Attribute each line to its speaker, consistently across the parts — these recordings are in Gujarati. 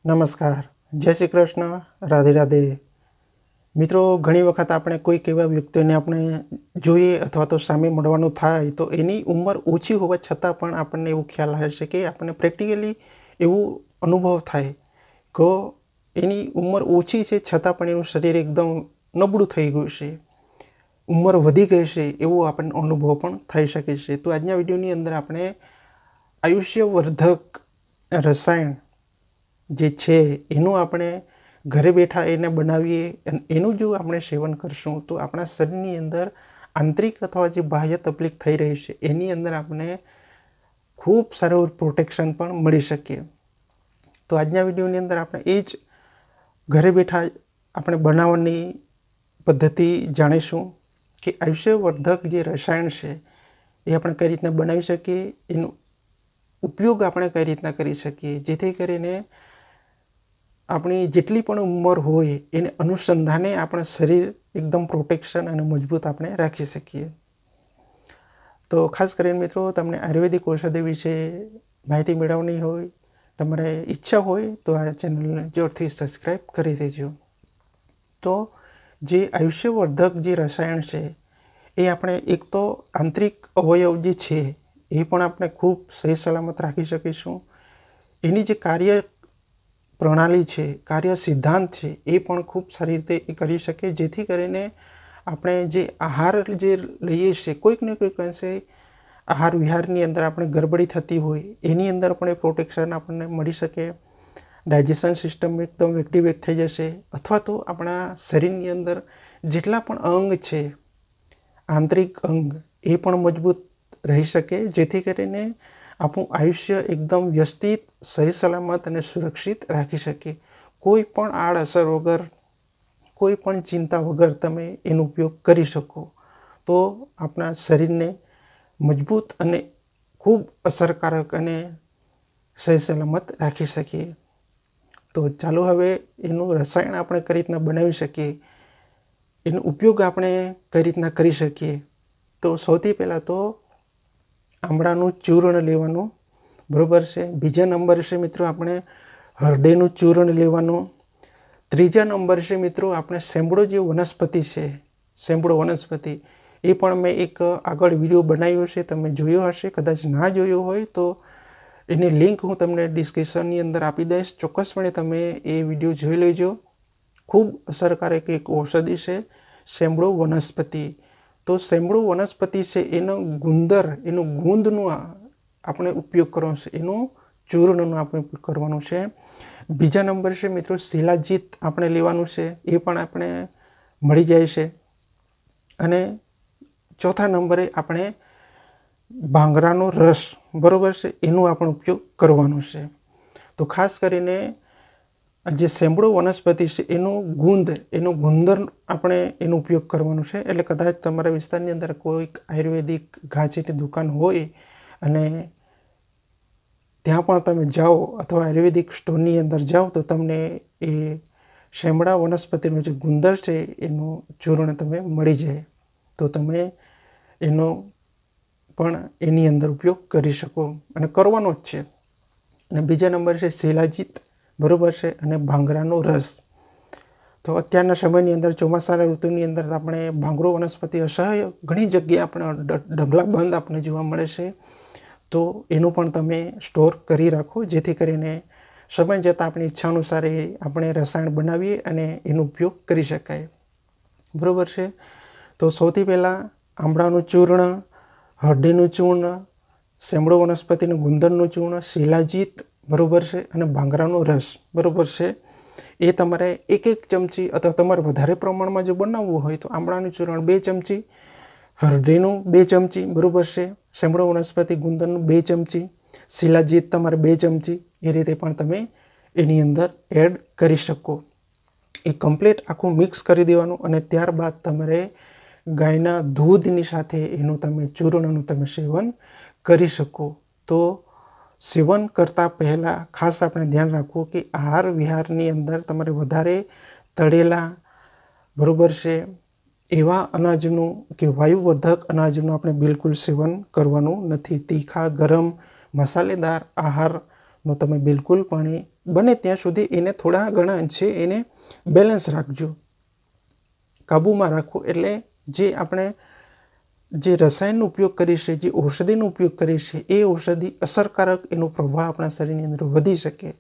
Speaker 1: नमस्कार, जय श्री कृष्ण, राधे राधे। मित्रों, घणी वखत आपणे कोईक एवा व्यक्तिओने आपणे जोईए अथवा तो सामे मळवानुं थाय तो एनी उंमर ओછી होवा छतां पण आपणने एवो ख्याल आवे छे के आपणे प्रेक्टिकली एवो अनुभव थाय के एनी उंमर ओછી छे छतां पण एनुं शरीर एकदम नबळुं थई गयुं छे, उंमर वधी गई छे एवो आपणे अनुभव पण थई शके छे। तो आजना विडियोनी अंदर आपणे आयुष्यवर्धक रसायण जे छे एनुं आपणे घरे बैठा एने बनावीए अने एनुं जो आपणे सेवन करशुं तो आपणा शरीरनी अंदर आंतरिक अथवा जे बाह्य तकलीफ थई रही छे एनी अंदर आपणे खूब सारुं प्रोटेक्शन पण मळी शके। तो आजना विडियोनी अंदर आपणे ए ज घरे बैठा आपणे बनाववानी पद्धति जाणीशुं कि आयुष्यवर्धक जे रसायण छे ए आपणे कई रीतना बनावी शकीए, एनो उपयोग आपणे कई रीतना करी शकीए जेथी करीने अपनी जेटली पण उंमर होय एने अनुसंधाने आपणा शरीर एकदम प्रोटेक्शन अने मजबूत आपणे राखी शकीए। तो खास करीने मित्रों तमने आयुर्वेदिक औषधि विषे माहिती मेळवવાની होय, तमारे इच्छा होय तो आ चेनलने जोरथी सब्सक्राइब करी देजो। तो जे आयुष्यवर्धक जे रसायण छे ए आपणे एक तो आंतरिक अवयव जे छे ए पण आपणे खूब सही सलामत राखी शकीशुं। एनी जे कार्य प्रणाली है, कार्य सिद्धांत है, ये पण खूब सारी रीते करी शके जेथी करीने आपणे जे आहार जे लईए छे कोईक ने कोईक अंशे आहार विहारनी अंदर आपणे गड़बड़ी थती होय एनी अंदर पण प्रोटेक्शन आपणे मळी शके। डायजेशन सिस्टम एकदम एक्टिवेट थई जशे अथवा तो आपणा शरीरनी अंदर जेटला पण अंग छे आंतरिक अंग ए पण मजबूत रही शके जेथी करीने आपणुं आयुष्य एकदम व्यवस्थित सही सलामत अने सुरक्षित राखी शके। कोई पण आड़असर वगर कोई पण चिंता वगर तमे एनो उपयोग करी शको तो आपणा शरीरने मजबूत अने खूब असरकारक अने सही सलामत राखी शकीए। तो चालो हवे एनुं रसायण आपणे कई रीतना बनावी शकीए, एनो उपयोग आपणे कई रीतना करी शकीए। तो सौथी पहेला तो आमळानुं चूर्ण लेवानुं, बरोबर छे। बीजा नंबर छे मित्रों आपणे हरडेनुं चूर्ण लेवानुं। त्रीजा नंबर छे मित्रों आपणे सेंबड़ो जे वनस्पति छे, सेंबड़ो वनस्पति ए पण मैं एक आगळ विडियो बनाव्यो छे, तमे जोयो हशे। कदाच ना जोयो होय तो एनी लिंक हूँ तमने डिस्क्रिप्शननी अंदर आपी दईश, चोक्कसपणे तमे ए विडियो जोई लेजो। खूब असरकारक एक औषधि छे सेंबड़ो वनस्पति। तो सेंबड़ो वनस्पति छे एनो गुंदर एनो गूंदनो आपणे उपयोग करवानो छे, एनो चूर्णनो आपणे उपयोग करवानो छे। बीजा नंबर छे मित्रों शिलाजीत आपणे लेवानुं छे, ए पण आपणे मळी जाय छे। अने चौथा नंबरे आपणे भांगरानो रस, बरोबर छे, एनो आपणे उपयोग करवानो छे। तो खास करीने जे सेंबड़ो वनस्पति छे एनो गूंद एनो गुंदर आपणे एनो उपयोग करवानो छे। एटले कदाच तमारा विस्तारनी अंदर कोईक आयुर्वेदिक घासीनी दुकान होय अने त्यां पण तमे जाओ अथवा आयुर्वेदिक स्टोरनी अंदर जाओ तो तमने ए सेंबड़ा वनस्पतिनो जे गुंदर छे एनो चूर्ण तमे मळी जाय तो तमे एनो पण एनी अंदर उपयोग करी शको अने करवानो ज छे। अने बीजा नंबर छे शिलाजीत, बरोबर छे, अने भांगरानो रस। तो अत्यारना समयनी अंदर ચોમાસાના ઋતુની અંદર આપણે ભાંગરો વનસ્પતિ અસહ્ય ઘણી જગ્યાએ આપણે ઢગલાબંધ આપણે જોવા મળે છે। તો એનું પણ તમે સ્ટોર કરી રાખો જેથી કરીને સમય જતાં આપણી ઈચ્છા અનુસાર આપણે રસાયણ બનાવીએ અને એનો ઉપયોગ કરી શકાય, બરાબર છે। તો સૌથી પહેલાં આમળાનું ચૂર્ણ, હળદીનું ચૂર્ણ, સેમળો વનસ્પતિનું ગુંદરનું ચૂર્ણ, શિલાજીત, बरोबर है, અને ભાંગરાનો રસ, બરોબર છે। એ તમારે એક એક ચમચી અથવા તમારે વધારે પ્રમાણમાં જો બનાવવું હોય તો આમળાનું ચૂરણ 2 ચમચી, હળદીનું 2 ચમચી, બરોબર છે, સેમળો વનસ્પતિ ગુંદરનું 2 ચમચી, શિલાજીત તમારે 2 ચમચી, એ રીતે પણ તમે એની અંદર એડ કરી શકો। એ કમ્પ્લીટ આખું મિક્સ કરી દેવાનું અને ત્યારબાદ તમારે ગાયના દૂધની સાથે એનું તમે ચૂર્ણનું તમે સેવન કરી શકો। તો सेवन करता पहला खास आपने ध्यान राखवू कि आहार विहारनी अंदर तमारे वधारे तळेला, बरोबर है, एवा अनाजनु के वायुवर्धक अनाजनु आपणे बिल्कुल सेवन करवानुं नथी। तीखा, गरम, मसालेदार आहार તમે બિલકુલ પણ બને ત્યાં સુધી એને થોડા ઘણા અંશે એને બેલેન્સ રાખજો, કાબૂમાં રાખો. એટલે જે આપણે જે રસાયણનો ઉપયોગ કરીએ છીએ, જે ઔષધિનો ઉપયોગ કરીએ છીએ, એ ઔષધિ અસરકારક એનો પ્રભાવ આપણા શરીરની અંદર વધી શકે.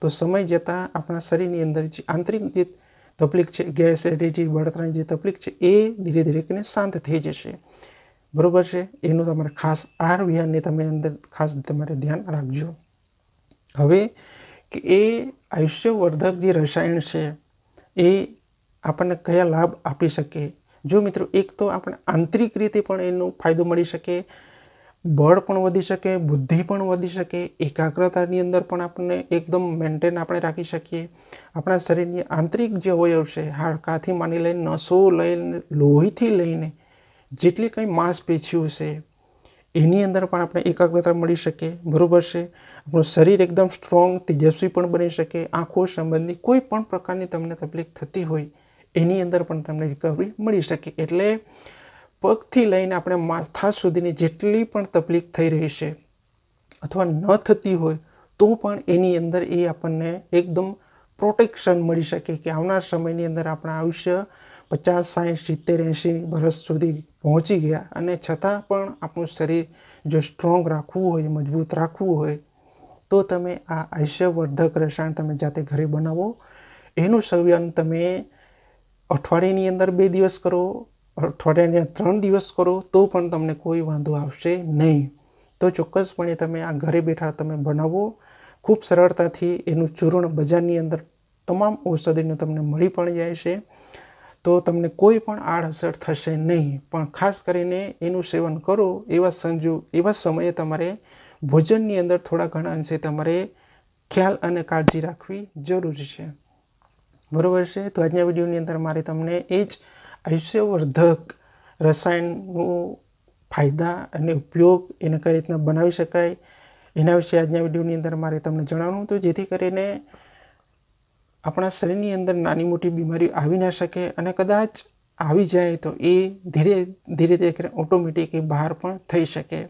Speaker 1: તો સમય જતાં આપણા શરીરની અંદર જે આંતરિક જે તકલીફ છે, ગેસ, એસિડિટી, બળતરાની જે તકલીફ છે, એ ધીરે ધીરે કરીને શાંત થઈ જશે. બરાબર છે. એનું તમારે ખાસ આહાર વિહારની તમે અંદર ખાસ તમારે ધ્યાન રાખજો. હવે કે એ આયુષ્યવર્ધક જે રસાયણ છે એ આપણને કયા લાભ આપી શકે. જો મિત્રો, એક તો આપણે આંતરિક રીતે પણ એનો ફાયદો મળી શકે, બળ પણ વધી શકે, બુદ્ધિ પણ વધી શકે, એકાગ્રતાની અંદર પણ આપણને એકદમ મેન્ટેન આપણે રાખી શકીએ. આપણા શરીરની આંતરિક જે અવયવ છે, હાડકાથી માંડી લઈને નસો લઈને લોહીથી લઈને જેટલી કંઈ માંસપેશીઓ છે એની અંદર પણ આપણે એકાગ્રતા મળી શકે. બરાબર છે. આપણું શરીર એકદમ સ્ટ્રોંગ, તેજસ્વી પણ બની શકે. આંખો સંબંધી કોઈ પણ પ્રકારની તમને તકલીફ થતી હોય એની અંદર પણ તમને રિકવરી મળી શકે. એટલે પગથી લઈને આપણે માથા સુધીની જેટલી પણ તકલીફ થઈ રહી છે અથવા ન થતી હોય તો પણ એની અંદર એ આપણને એકદમ પ્રોટેક્શન મળી શકે કે આવનાર સમયની અંદર આપણા આયુષ્ય 50, 60, 70, 80 વર્ષ સુધી પહોંચી ગયા અને છતાં પણ આપણું શરીર જો સ્ટ્રોંગ રાખવું હોય, મજબૂત રાખવું હોય તો તમે આ આયુષ્યવર્ધક રસાયણ તમે જાતે ઘરે બનાવો. એનું સેવન તમે અઠવાડિયાની અંદર 2 દિવસ કરો, અઠવાડિયાની 3 દિવસ કરો તો પણ તમને કોઈ વાંધો આવશે નહીં. તો ચોક્કસપણે તમે આ ઘરે બેઠા તમે બનાવો. ખૂબ સરળતાથી એનું ચૂર્ણ બજારની અંદર તમામ ઔષધિનું તમને મળી પણ જાય છે. તો તમને કોઈ પણ આડઅસર થશે નહીં. પણ ખાસ કરીને એનું સેવન કરો એવા સમયે તમારે ભોજનની અંદર થોડા ઘણા અંશે તમારે ખ્યાલ અને કાળજી રાખવી જરૂરી છે. બરાબર છે. તો આજના વિડીયોની અંદર મારે તમને એ જ આયુષ્યવર્ધક રસાયણનું ફાયદા અને ઉપયોગ એને કઈ રીતના બનાવી શકાય એના વિશે આજના વિડીયોની અંદર મારે તમને જણાવવું હતું, જેથી કરીને આપણા શરીરની અંદર નાની મોટી બીમારીઓ આવી ના શકે અને કદાચ આવી જાય તો એ ધીરે ધીરે ઓટોમેટિક એ બહાર પણ થઈ શકે.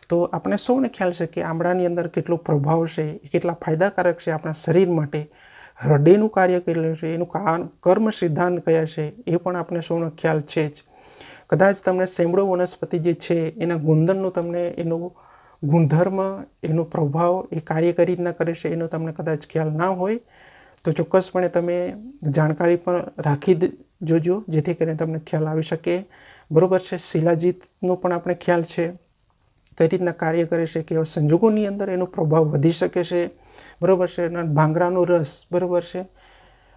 Speaker 1: તો આપણે સૌને ખ્યાલ છે કે આમળાની અંદર કેટલો પ્રભાવ છે, એ કેટલા ફાયદાકારક છે આપણા શરીર માટે. હૃદયનું કાર્ય કેટલું છે, એનું કર્મ સિદ્ધાંત કયા છે એ પણ આપણે સૌનો ખ્યાલ છે જ. કદાચ તમને સેમડો વનસ્પતિ જે છે એના ગુણધર્મનો તમને એનો ગુણધર્મ, એનો પ્રભાવ, એ કાર્ય કઈ રીતના કરે છે એનો તમને કદાચ ખ્યાલ ના હોય તો ચોક્કસપણે તમે જાણકારી પણ રાખી જોજો, જેથી કરીને તમને ખ્યાલ આવી શકે. બરાબર છે. શિલાજીતનો પણ આપણે ખ્યાલ છે, કઈ રીતના કાર્ય કરે છે, કેવા સંજોગોની અંદર એનો પ્રભાવ વધી શકે છે. બરાબર છે. અને ભાંગરાનો રસ, બરાબર છે,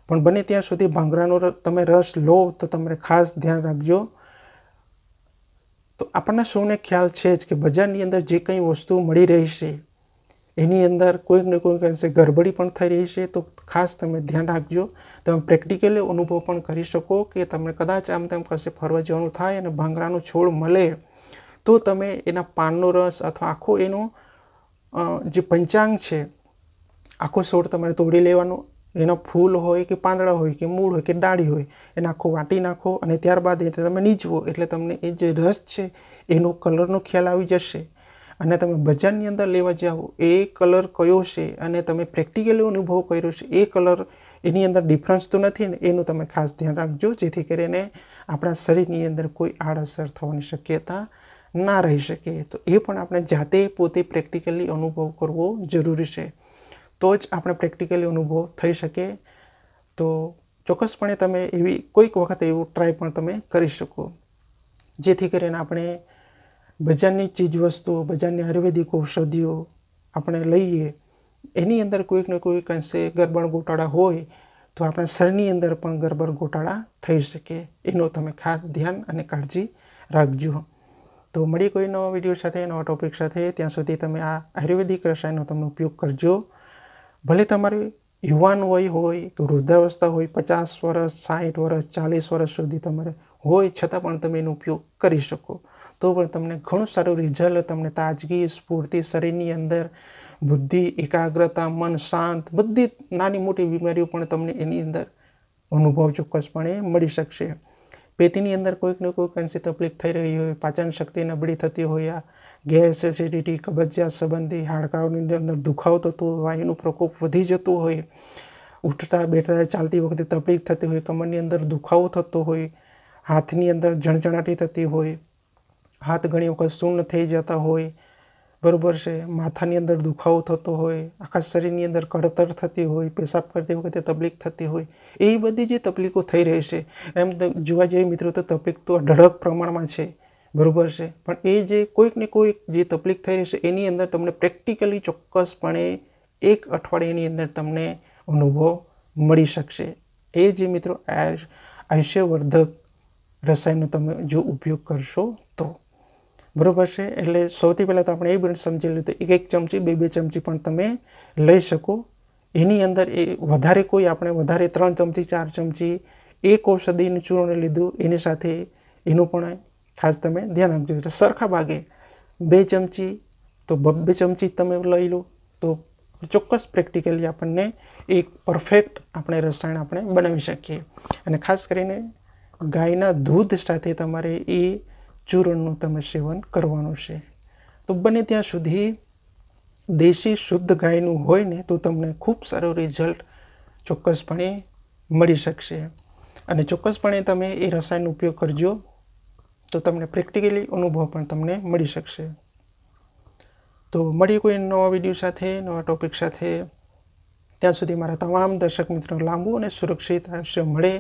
Speaker 1: પણ બને ત્યાં સુધી ભાંગરાનો તમે રસ લો તો તમારે ખાસ ધ્યાન રાખજો. તો આપણને સૌને ખ્યાલ છે જ કે બજારની અંદર જે કંઈ વસ્તુ મળી રહી છે એની અંદર કોઈક ને કોઈક અંશે ગડબડી પણ થઈ રહી છે. તો ખાસ તમે ધ્યાન રાખજો. તમે પ્રેક્ટિકલી અનુભવ પણ કરી શકો કે તમે કદાચ આમ તેમ કશે ફરવા જવાનું થાય અને ભાંગરાનો છોડ મળે તો તમે એના પાનનો રસ અથવા આખો એનો જે પંચાંગ છે, આખો છોડ તમારે તોડી લેવાનો. એનો ફૂલ હોય કે પાંદડા હોય કે મૂળ હોય કે ડાળી હોય એને આખો વાટી નાખો અને ત્યારબાદ એ તમે નીચવો એટલે તમને એ જે રસ છે એનો કલરનો ખ્યાલ આવી જશે. અને તમે બજારની અંદર લેવા જાઓ એ કલર કયો છે અને તમે પ્રેક્ટિકલી અનુભવ કર્યો છે એ કલર એની અંદર ડિફરન્સ તો નથી ને, એનું તમે ખાસ ધ્યાન રાખજો, જેથી કરીને આપણા શરીરની અંદર કોઈ આડઅસર થવાની શક્યતા ના રહી શકે. તો એ પણ આપણે જાતે પોતે પ્રેક્ટિકલી અનુભવ કરવો જરૂરી છે. તો જ આપણે પ્રેક્ટિકલી અનુભવ થઈ શકે. તો ચોક્કસપણે તમે એવી કોઈક વખત એવું ટ્રાય પણ તમે કરી શકો, જેથી કરીને આપણે બજારની ચીજવસ્તુઓ, બજારની આયુર્વેદિક ઔષધિઓ આપણે લઈએ એની અંદર કોઈક ને કોઈક અંશે ગરબડ ગોટાળા હોય તો આપણા શરીરની અંદર પણ ગરબડ ગોટાળા થઈ શકે. એનું તમે ખાસ ધ્યાન અને કાળજી રાખજો. તો મળી કોઈ નવા વિડીયો સાથે, નવા ટોપિક સાથે. ત્યાં સુધી તમે આ આયુર્વેદિક રસાયણનો તમે ઉપયોગ કરજો. ભલે તમારે યુવાન વય હોય કે વૃદ્ધાવસ્થા હોય, 50 વર્ષ, 60 વર્ષ, 40 વર્ષ સુધી તમારે હોય, છતાં પણ તમે એનો ઉપયોગ કરી શકો. તો પણ તમને ઘણું સારું રિઝલ્ટ, તમને તાજગી, સ્ફૂર્તિ, શરીરની અંદર બુદ્ધિ, એકાગ્રતા, મન શાંત, બધી નાની મોટી બીમારીઓ પણ તમને એની અંદર અનુભવ ચોક્કસપણે મળી શકશે. પેટની અંદર કોઈક ને કોઈક અંશે તકલીફ થઈ રહી હોય, પાચન શક્તિ નબળી થતી હોય, ગેસ, એસિડિટી, કબજિયાત સંબંધી, હાડકાઓની અંદર દુખાવો થતો હોય, વાયુનો પ્રકોપ વધી જતો હોય, ઉઠતા બેઠતા ચાલતી વખતે તકલીફ થતી હોય, કમરની અંદર દુખાવો થતો હોય, હાથની અંદર ઝણઝણાટી થતી હોય, હાથ ઘણી વખત શૂન્ય થઈ જતા હોય, બરાબર છે, માથાની અંદર દુખાવો થતો હોય, આખા શરીરની અંદર કળતર થતી હોય, પેશાબ કરતી વખતે તકલીફ થતી હોય, એ બધી જે તકલીફો થઈ રહી છે, એમ જોવા જઈએ મિત્રો તો તકલીફ તો અઢળક પ્રમાણમાં છે, બરાબર છે, પણ એ જે કોઈક ને કોઈક જે તકલીફ થઈ રહી છે એની અંદર તમને પ્રેક્ટિકલી ચોક્કસપણે 1 અઠવાડિયાની અંદર તમને અનુભવ મળી શકશે. એ જે મિત્રો આયુષ્યવર્ધક રસાયણનો તમે જો ઉપયોગ કરશો તો, બરાબર છે. એટલે સૌથી પહેલાં તો આપણે એ પણ સમજી લીધું, 1 ચમચી 2 ચમચી પણ તમે લઈ શકો. એની અંદર એ વધારે કોઈ આપણે વધારે 3 ચમચી 4 ચમચી એક ઔષધિનું ચૂર્ણ લીધું, એની સાથે એનું પણ ખાસ તમે ધ્યાન આપજો. એટલે સરખા ભાગે 2 ચમચી તો 2 ચમચી તમે લઈ લો તો ચોક્કસ પ્રેક્ટિકલી આપણને એક પરફેક્ટ આપણે રસાયણ આપણે બનાવી શકીએ. અને ખાસ કરીને ગાયના દૂધ સાથે તમારે એ ચૂર્ણનું તમે સેવન કરવાનું છે. તો બને ત્યાં સુધી દેશી શુદ્ધ ગાયનું હોય ને તો તમને ખૂબ સારું રિઝલ્ટ ચોક્કસપણે મળી શકશે. અને ચોક્કસપણે તમે એ રસાયણનો ઉપયોગ કરજો તો તમને પ્રેક્ટિકલી અનુભવ પણ તમને મળી શકશે. તો મળીએ કોઈ નવા વિડીયો સાથે, નવા ટૉપિક સાથે. ત્યાં સુધી મારા તમામ દર્શક મિત્રો લાંબુ અને સુરક્ષિત આયુષ્ય મળે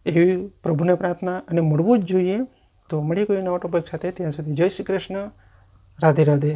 Speaker 1: એવી પ્રભુને પ્રાર્થના, અને મળવું જ જોઈએ. તો મળીએ કોઈ નવા ટૉપિક સાથે. ત્યાં સુધી જય શ્રી કૃષ્ણ, રાધે રાધે.